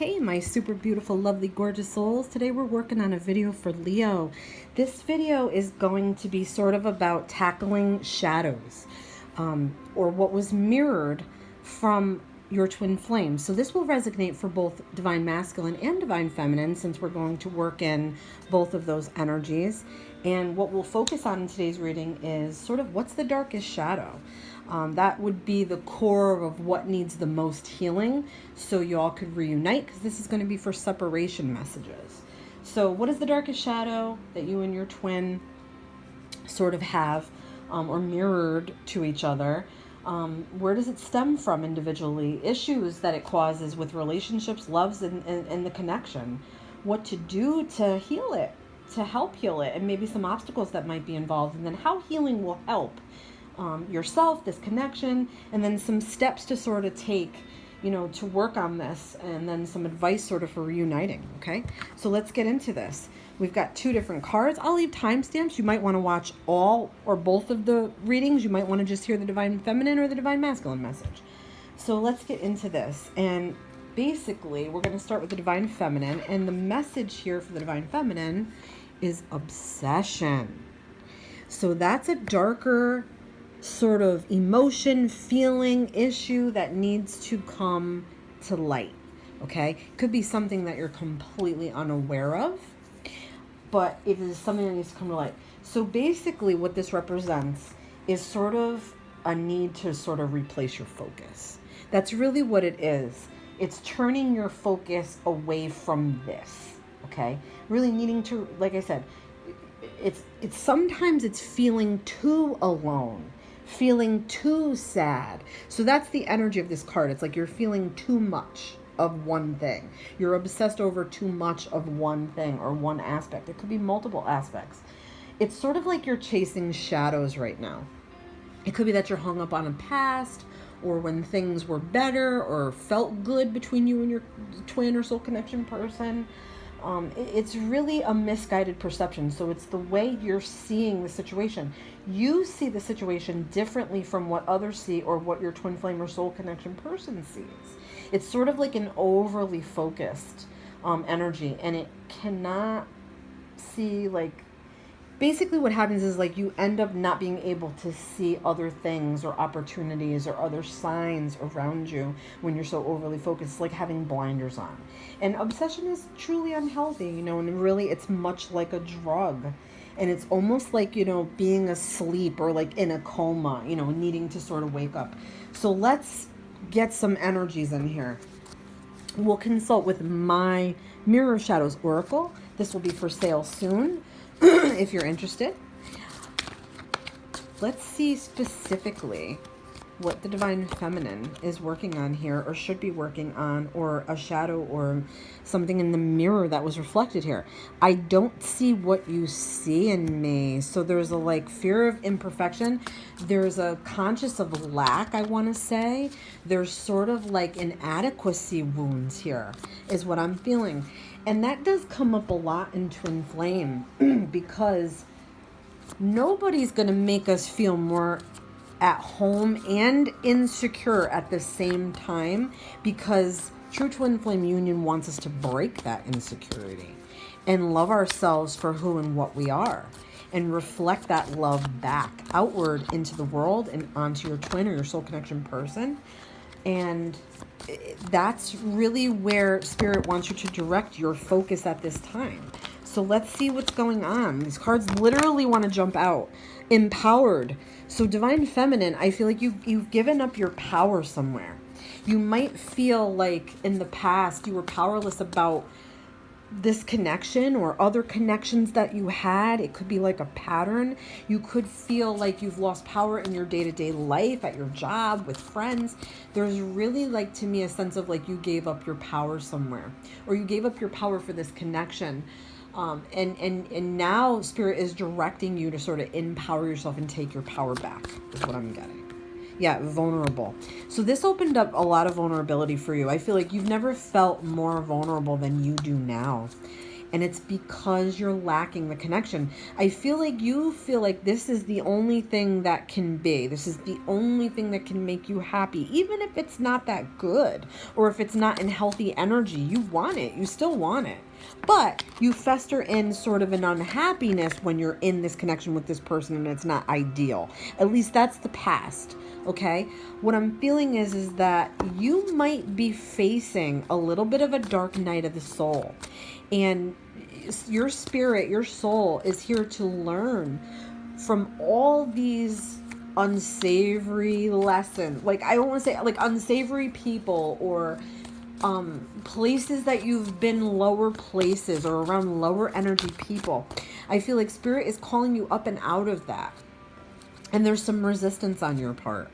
Hey, my super beautiful, lovely, gorgeous souls. Today we're working on a video for Leo. This video is going to be sort of about tackling shadows, or what was mirrored from your twin flame. So this will resonate for both divine masculine and divine feminine, since we're going to work in both of those energies. And what we'll focus on in today's reading is sort of what's the darkest shadow. That would be the core of what needs the most healing, so y'all could reunite, because this is going to be for separation messages. So what is the darkest shadow that you and your twin sort of have, or mirrored to each other? Where does it stem from individually? Issues that it causes with relationships, loves, and the connection. What to do to heal it, to help heal it, and maybe some obstacles that might be involved, and then how healing will help yourself, this connection, and then some steps to sort of take, to work on this, and then some advice sort of for reuniting. Okay, so let's get into this. We've got two different cards. I'll leave timestamps. You might want to watch all or both of the readings. You might want to just hear the divine feminine or the divine masculine message. So let's get into this. And basically, we're going to start with the divine feminine, and the message here for the divine feminine is obsession. So that's a darker sort of emotion, feeling, issue that needs to come to light. Okay, could be something that you're completely unaware of, but it is something that needs to come to light. So basically what this represents is sort of a need to sort of replace your focus. That's really what it is. It's turning your focus away from this. Okay, really needing to, like I said, it's sometimes it's feeling too alone, feeling too sad. So that's the energy of this card. It's like you're feeling too much of one thing. You're obsessed over too much of one thing or one aspect. It could be multiple aspects. It's sort of like you're chasing shadows right now. It could be that you're hung up on a past, or when things were better or felt good between you and your twin or soul connection person. It's really a misguided perception. So it's the way you're seeing the situation. You see the situation differently from what others see, or what your twin flame or soul connection person sees. It's sort of like an overly focused energy, and it cannot see, like, basically what happens is, like, you end up not being able to see other things or opportunities or other signs around you when you're so overly focused. It's like having blinders on. And obsession is truly unhealthy, and really it's much like a drug. And it's almost like, being asleep or like in a coma, needing to sort of wake up. So let's get some energies in here. We'll consult with my Mirror of Shadows Oracle. This will be for sale soon. If you're interested. Let's see specifically what the divine feminine is working on here, or should be working on, or a shadow or something in the mirror that was reflected here. I don't see what you see in me. So there's a fear of imperfection. There's a conscious of lack, I want to say. There's sort of like inadequacy wounds here is what I'm feeling. And that does come up a lot in twin flame because nobody's going to make us feel more at home and insecure at the same time, because true twin flame union wants us to break that insecurity and love ourselves for who and what we are, and reflect that love back outward into the world and onto your twin or your soul connection person. And that's really where Spirit wants you to direct your focus at this time. So let's see what's going on. These cards literally want to jump out. Empowered. So divine feminine, I feel like you've given up your power somewhere. You might feel like in the past you were powerless about this connection or other connections that you had. It could be like a pattern. You could feel like you've lost power in your day-to-day life, at your job, with friends. There's really, like, to me, a sense of like you gave up your power somewhere, or you gave up your power for this connection. And now Spirit is directing you to sort of empower yourself and take your power back, is what I'm getting. Yeah, vulnerable. So this opened up a lot of vulnerability for you. I feel like you've never felt more vulnerable than you do now. And it's because you're lacking the connection. I feel like you feel like this is the only thing that can be. This is the only thing that can make you happy. Even if it's not that good, or if it's not in healthy energy, you want it. You still want it. But you fester in sort of an unhappiness when you're in this connection with this person and it's not ideal. At least that's the past. Okay? What I'm feeling is that you might be facing a little bit of a dark night of the soul. And your spirit, your soul is here to learn from all these unsavory lessons. Like, I don't want to say like unsavory people, or places that you've been lower places or around lower energy people. I feel like spirit is calling you up and out of that. And there's some resistance on your part.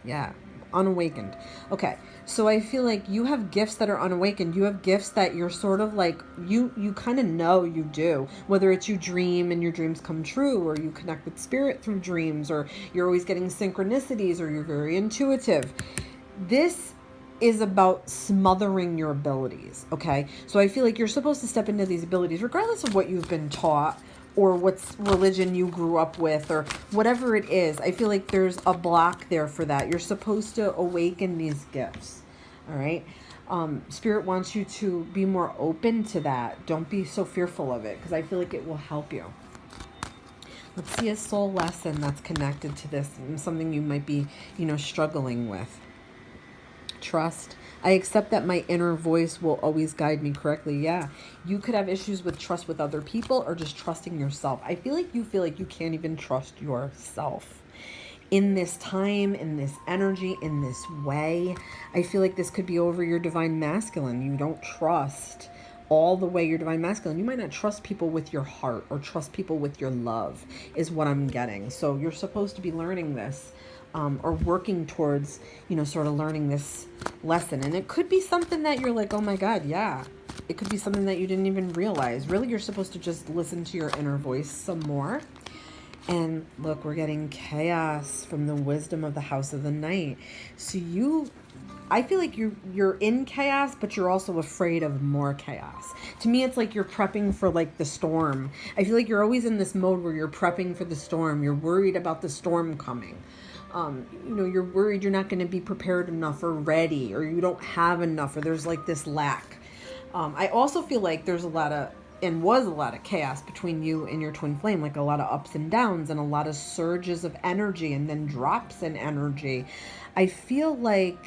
Yeah, unawakened. Okay, so I feel like you have gifts that are unawakened. You have gifts that you're sort of like, you kind of know you do. Whether it's you dream and your dreams come true, or you connect with spirit through dreams, or you're always getting synchronicities, or you're very intuitive. This is about smothering your abilities, okay? So I feel like you're supposed to step into these abilities regardless of what you've been taught, or what's religion you grew up with, or whatever it is. I feel like there's a block there for that. You're supposed to awaken these gifts, all right? Spirit wants you to be more open to that. Don't be so fearful of it, because I feel like it will help you. Let's see a soul lesson that's connected to this, and something you might be, struggling with. Trust. I accept that my inner voice will always guide me correctly. Yeah. You could have issues with trust with other people, or just trusting yourself. I feel like you can't even trust yourself in this time, in this energy, in this way. I feel like this could be over your divine masculine. You don't trust all the way your divine masculine. You might not trust people with your heart, or trust people with your love, is what I'm getting. So you're supposed to be learning this. Or working towards, sort of learning this lesson. And it could be something that you're like, oh my God, yeah. It could be something that you didn't even realize. Really, you're supposed to just listen to your inner voice some more. And look, we're getting chaos from the wisdom of the house of the night. So I feel like you're in chaos, but you're also afraid of more chaos. To me, it's like you're prepping for like the storm. I feel like you're always in this mode where you're prepping for the storm. You're worried about the storm coming. You're worried you're not going to be prepared enough or ready, or you don't have enough, or there's like this lack. I also feel like there's was a lot of chaos between you and your twin flame, like a lot of ups and downs and a lot of surges of energy and then drops in energy. I feel like,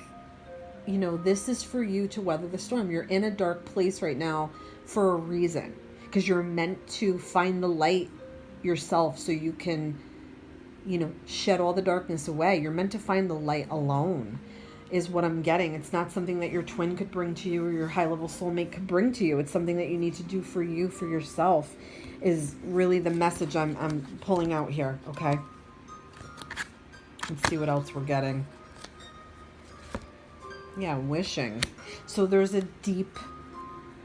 this is for you to weather the storm. You're in a dark place right now for a reason, because you're meant to find the light yourself so you can shed all the darkness away. You're meant to find the light alone, is what I'm getting. It's not something that your twin could bring to you, or your high-level soulmate could bring to you. It's something that you need to do for you, for yourself, is really the message I'm pulling out here, okay? Let's see what else we're getting. Yeah, wishing. So there's a deep,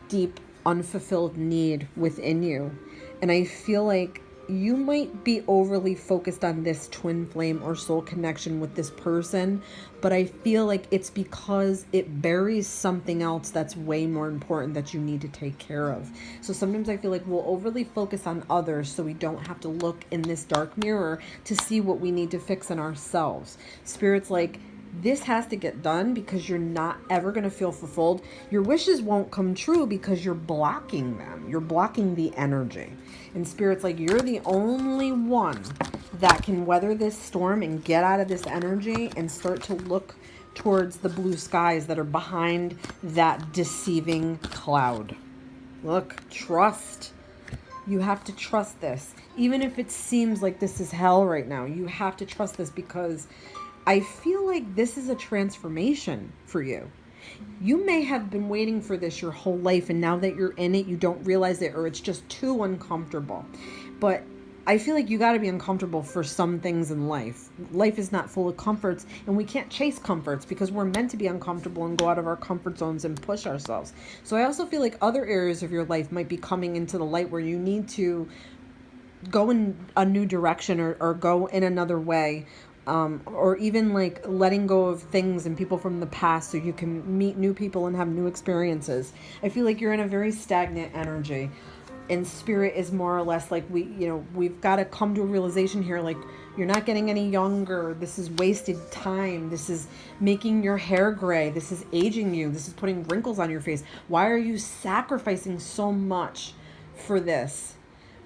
deep, unfulfilled need within you. And I feel like you might be overly focused on this twin flame or soul connection with this person, but I feel like it's because it buries something else that's way more important that you need to take care of. So sometimes I feel like we'll overly focus on others so we don't have to look in this dark mirror to see what we need to fix in ourselves. Spirit's like, this has to get done because you're not ever going to feel fulfilled. Your wishes won't come true because you're blocking them. You're blocking the energy. And Spirit's like, you're the only one that can weather this storm and get out of this energy and start to look towards the blue skies that are behind that deceiving cloud. Look, trust. You have to trust this. Even if it seems like this is hell right now, you have to trust this, because I feel like this is a transformation for you. You may have been waiting for this your whole life, and now that you're in it, you don't realize it, or it's just too uncomfortable. But I feel like you got to be uncomfortable for some things in life. Life is not full of comforts, and we can't chase comforts because we're meant to be uncomfortable and go out of our comfort zones and push ourselves. So I also feel like other areas of your life might be coming into the light where you need to go in a new direction, or go in another way, or even like letting go of things and people from the past so you can meet new people and have new experiences. I feel like you're in a very stagnant energy, and spirit is more or less like we've got to come to a realization here, like you're not getting any younger. This is wasted time. This is making your hair gray. This is aging you. This is putting wrinkles on your face. Why are you sacrificing so much for this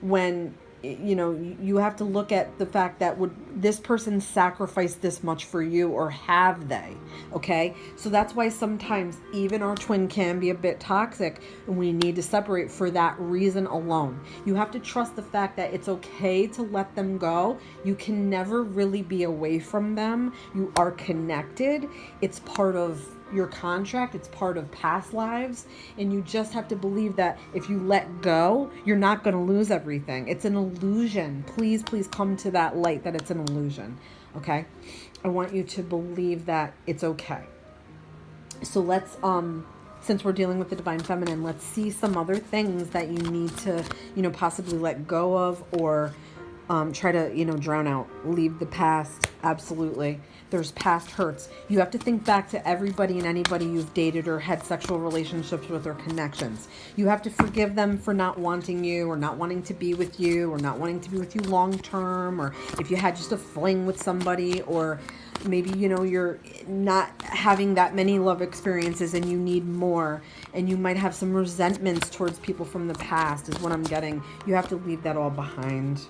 when you have to look at the fact that would this person sacrifice this much for you, or have they? Okay, so that's why sometimes even our twin can be a bit toxic, and we need to separate for that reason alone. You have to trust the fact that it's okay to let them go. You can never really be away from them. You are connected. It's part of your contract. It's part of past lives, and you just have to believe that if you let go, you're not going to lose everything. It's an illusion. Please come to that light that it's an illusion. Okay, I want you to believe that it's okay. So let's since we're dealing with the divine feminine, let's see some other things that you need to possibly let go of, or try to drown out. Leave the past. Absolutely. There's past hurts. You have to think back to everybody and anybody you've dated or had sexual relationships with or connections. You have to forgive them for not wanting you, or not wanting to be with you, or not wanting to be with you long term, or if you had just a fling with somebody, or maybe you're not having that many love experiences and you need more, and you might have some resentments towards people from the past is what I'm getting. You have to leave that all behind.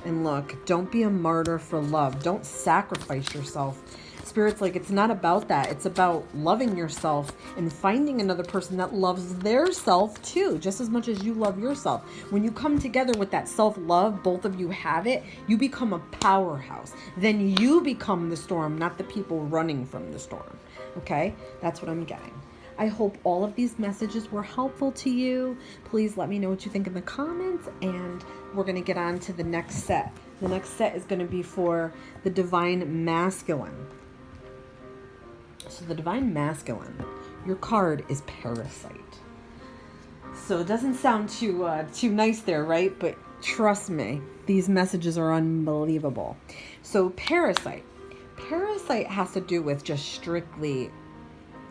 And look, don't be a martyr for love. Don't sacrifice yourself. Spirit's like, it's not about that. It's about loving yourself and finding another person that loves their self too, just as much as you love yourself. When you come together with that self-love, both of you have it, you become a powerhouse. Then you become the storm, not the people running from the storm. Okay? That's what I'm getting. I hope all of these messages were helpful to you. Please let me know what you think in the comments, and we're going to get on to the next set. The next set is going to be for the divine masculine. So the divine masculine, your card is Parasite. So it doesn't sound too nice there, right? But trust me, these messages are unbelievable. So Parasite has to do with just strictly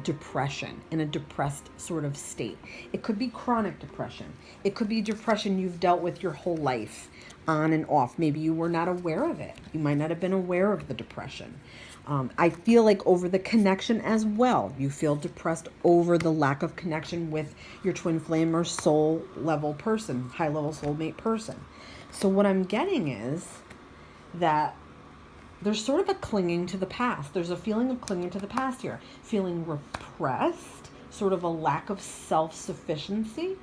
depression, in a depressed sort of state. It could be chronic depression. It could be depression you've dealt with your whole life, on and off. Maybe you were not aware of it. You might not have been aware of the depression. I feel like over the connection as well. You feel depressed over the lack of connection with your twin flame or soul level person, high level soulmate person. So what I'm getting is that there's sort of a clinging to the past. There's a feeling of clinging to the past here. Feeling repressed, sort of a lack of self-sufficiency.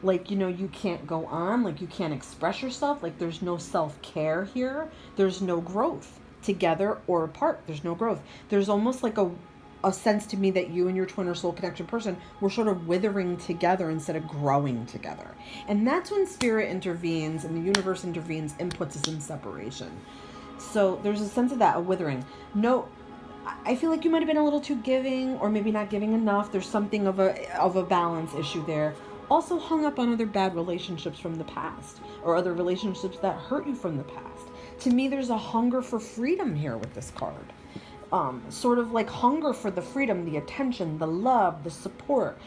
Like, you can't go on, like you can't express yourself, like there's no self-care here. There's no growth. Together or apart, there's no growth. There's almost like a sense to me that you and your twin or soul connection person were sort of withering together instead of growing together. And that's when spirit intervenes and the universe intervenes and puts us in separation. So there's a sense of that, a withering. No, I feel like you might have been a little too giving, or maybe not giving enough. There's something of a balance issue there. Also hung up on other bad relationships from the past, or other relationships that hurt you from the past. To me, there's a hunger for freedom here with this card. Sort of like hunger for the freedom, the attention, the love, the support.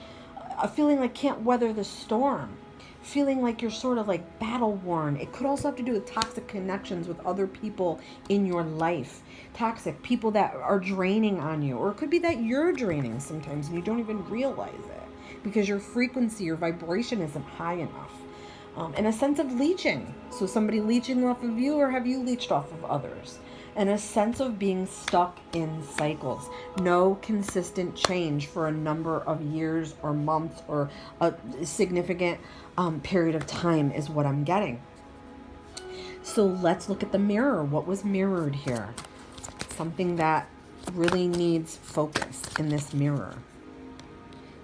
A feeling like can't weather the storm. Feeling like you're sort of like battle worn. It could also have to do with toxic connections with other people in your life. Toxic people that are draining on you. Or it could be that you're draining sometimes and you don't even realize it, because your frequency, your vibration isn't high enough. And a sense of leeching. So somebody leeching off of you, or have you leeched off of others? And a sense of being stuck in cycles. No consistent change for a number of years or months or a significant period of time is what I'm getting. So let's look at the mirror. What was mirrored here? Something that really needs focus in this mirror.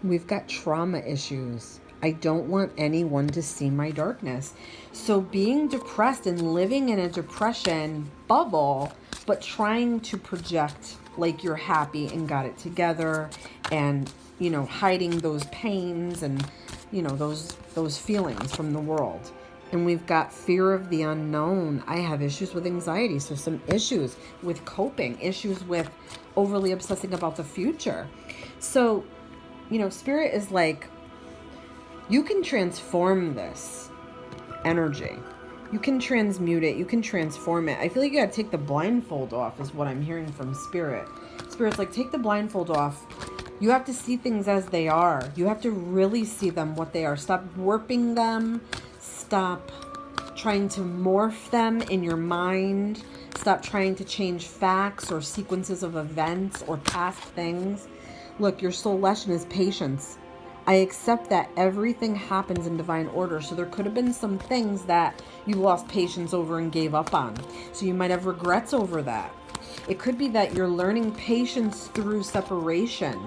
We've got trauma issues. I don't want anyone to see my darkness. So being depressed and living in a depression bubble, but trying to project like you're happy and got it together, and, hiding those pains and, those feelings from the world. And we've got fear of the unknown. I have issues with anxiety. So some issues with coping, issues with overly obsessing about the future. So, Spirit is like, you can transform this energy. You can transmute it. You can transform it. I feel like you got to take the blindfold off is what I'm hearing from Spirit. Spirit's like, take the blindfold off. You have to see things as they are. You have to really see them what they are. Stop warping them. Stop trying to morph them in your mind. Stop trying to change facts or sequences of events or past things. Look, your soul lesson is patience. I accept that everything happens in divine order. So there could have been some things that you lost patience over and gave up on. So you might have regrets over that. It could be that you're learning patience through separation.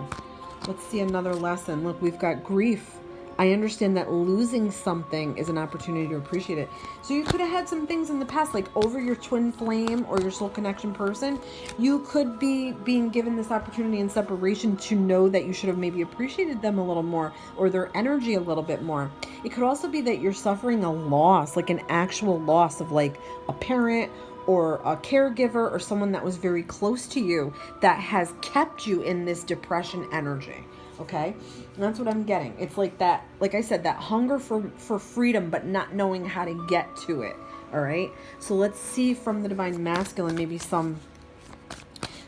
Let's see another lesson. Look, we've got grief. I understand that losing something is an opportunity to appreciate it. So you could have had some things in the past, like over your twin flame or your soul connection person. You could be being given this opportunity in separation to know that you should have maybe appreciated them a little more or their energy a little bit more. It could also be that you're suffering a loss, like an actual loss of like a parent or a caregiver or someone that was very close to you that has kept you in this depression energy. Okay, and that's what I'm getting. It's like that, like I said, that hunger for freedom, but not knowing how to get to it. All right, so let's see from the divine masculine, maybe some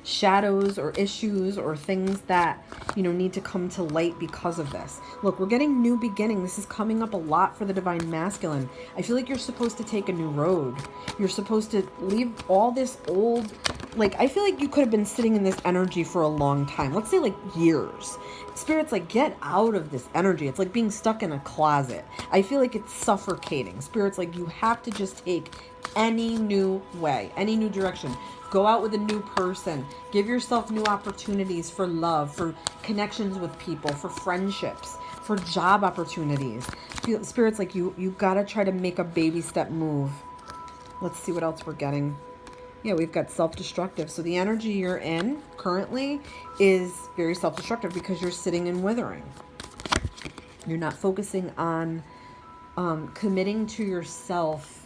shadows or issues or things that need to come to light because of this. Look, we're getting new beginning. This is coming up a lot for the divine masculine. I feel like you're supposed to take a new road. You're supposed to leave all this old, like, I feel like you could have been sitting in this energy for a long time. Let's say like years. Spirit's like, get out of this energy. It's like being stuck in a closet. I feel like it's suffocating. Spirit's like, you have to just take any new way, any new direction. Go out with a new person. Give yourself new opportunities for love, for connections with people, for friendships, for job opportunities. Spirit's like, you got to try to make a baby step move. Let's see what else we're getting. Yeah, we've got self-destructive. So the energy you're in currently is very self-destructive because you're sitting in withering. You're not focusing on committing to yourself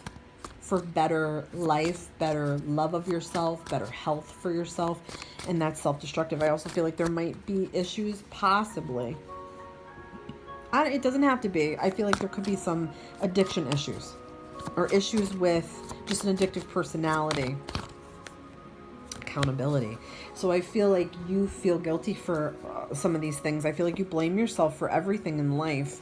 for better life, better love of yourself, better health for yourself, and that's self-destructive. I also feel like there might be issues, possibly. It doesn't have to be. I feel like there could be some addiction issues or issues with just an addictive personality. Accountability. So I feel like you feel guilty for some of these things. I feel like you blame yourself for everything in life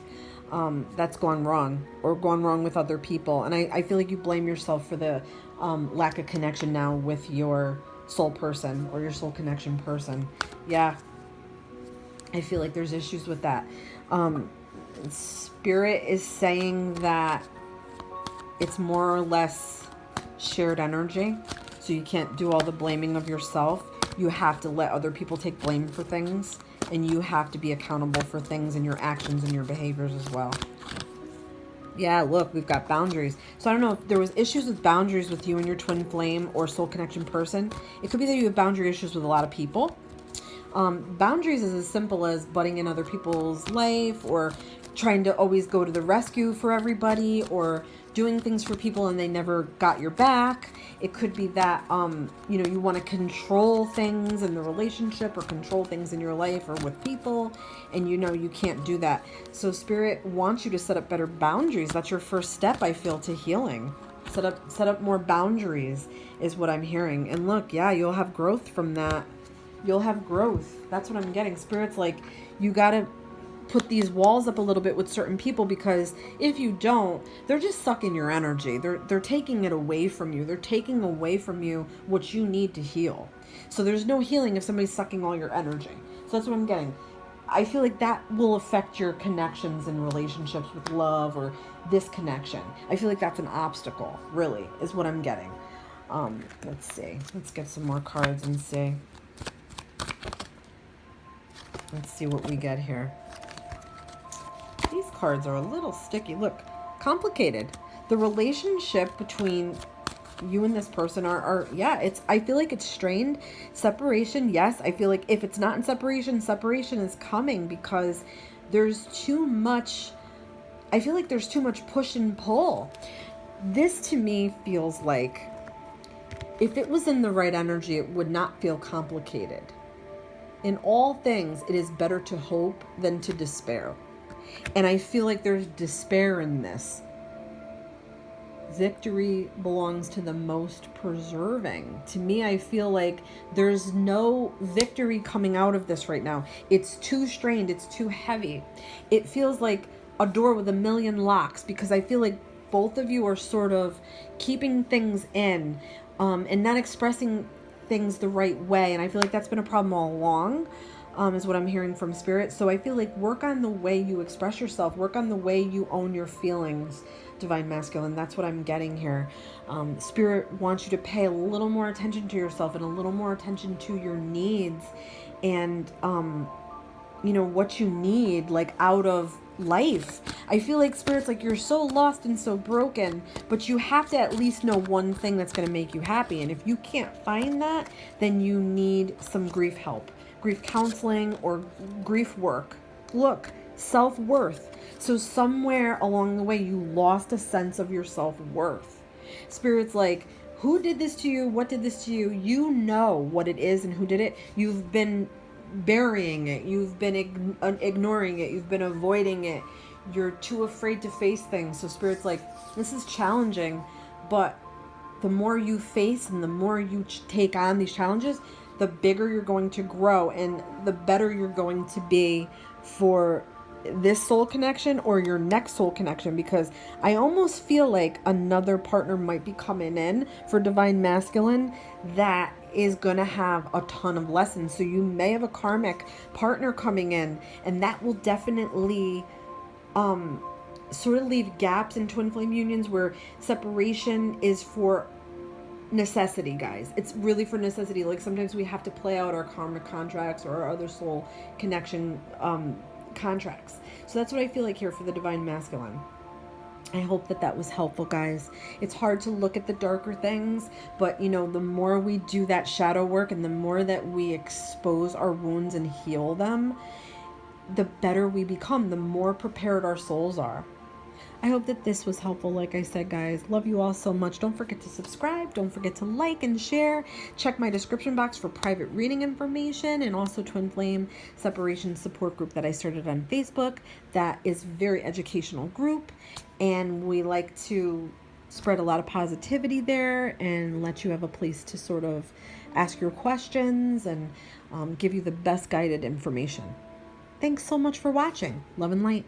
that's gone wrong or gone wrong with other people. And I feel like you blame yourself for the lack of connection now with your soul person or your soul connection person. Yeah. I feel like there's issues with that. Spirit is saying that it's more or less shared energy. So you can't do all the blaming of yourself. You have to let other people take blame for things. And you have to be accountable for things and your actions and your behaviors as well. Yeah, look, we've got boundaries. So I don't know if there was issues with boundaries with you and your twin flame or soul connection person. It could be that you have boundary issues with a lot of people. Boundaries is as simple as butting in other people's life or trying to always go to the rescue for everybody or doing things for people and they never got your back. It could be that, you want to control things in the relationship or control things in your life or with people, and you can't do that. So Spirit wants you to set up better boundaries. That's your first step, I feel, to healing. Set up more boundaries is what I'm hearing. And look, yeah, you'll have growth from that. You'll have growth. That's what I'm getting. Spirit's like, you got to put these walls up a little bit with certain people, because if you don't, they're just sucking your energy. They're taking it away from you. They're taking away from you what you need to heal. So there's no healing if somebody's sucking all your energy. So that's what I'm getting. I feel like that will affect your connections and relationships with love or this connection. I feel like that's an obstacle, really, is what I'm getting. Let's see. Let's get some more cards and see. Let's see what we get here. These cards are a little sticky. Look, complicated. The relationship between you and this person I feel like it's strained. Separation, yes. I feel like if it's not in separation, separation is coming because there's too much I feel like there's too much push and pull. This to me feels like if it was in the right energy, it would not feel complicated. In all things, it is better to hope than to despair. And I feel like there's despair in this. Victory belongs to the most persevering. To me, I feel like there's no victory coming out of this right now. It's too strained. It's too heavy. It feels like a door with a million locks, because I feel like both of you are sort of keeping things in and not expressing things the right way. And I feel like that's been a problem all along. Is what I'm hearing from Spirit. So I feel like work on the way you express yourself. Work on the way you own your feelings, Divine Masculine. That's what I'm getting here. Spirit wants you to pay a little more attention to yourself and a little more attention to your needs and, you know, what you need, like, out of life. I feel like Spirit's like, you're so lost and so broken, but you have to at least know one thing that's going to make you happy. And if you can't find that, then you need some grief help. Grief counseling or grief work. Look, self-worth. So somewhere along the way, you lost a sense of your self-worth. Spirit's like, who did this to you? What did this to you? You know what it is and who did it. You've been burying it. You've been ignoring it. You've been avoiding it. You're too afraid to face things. So Spirit's like, this is challenging, but the more you face and the more you take on these challenges, the bigger you're going to grow and the better you're going to be for this soul connection or your next soul connection, because I almost feel like another partner might be coming in for Divine Masculine that is going to have a ton of lessons. So you may have a karmic partner coming in, and that will definitely sort of leave gaps in twin flame unions where separation is for necessity, guys. It's really for necessity. Like sometimes we have to play out our karmic contracts or our other soul connection contracts. So that's what I feel like here for the Divine Masculine. I hope that that was helpful, guys. It's hard to look at the darker things, but you know, the more we do that shadow work and the more that we expose our wounds and heal them, the better we become, the more prepared our souls are. I hope that this was helpful. Like I said, guys, love you all so much. Don't forget to subscribe. Don't forget to like and share. Check my description box for private reading information and also Twin Flame Separation Support Group that I started on Facebook. That is a very educational group, and we like to spread a lot of positivity there and let you have a place to sort of ask your questions and give you the best guided information. Thanks so much for watching. Love and light.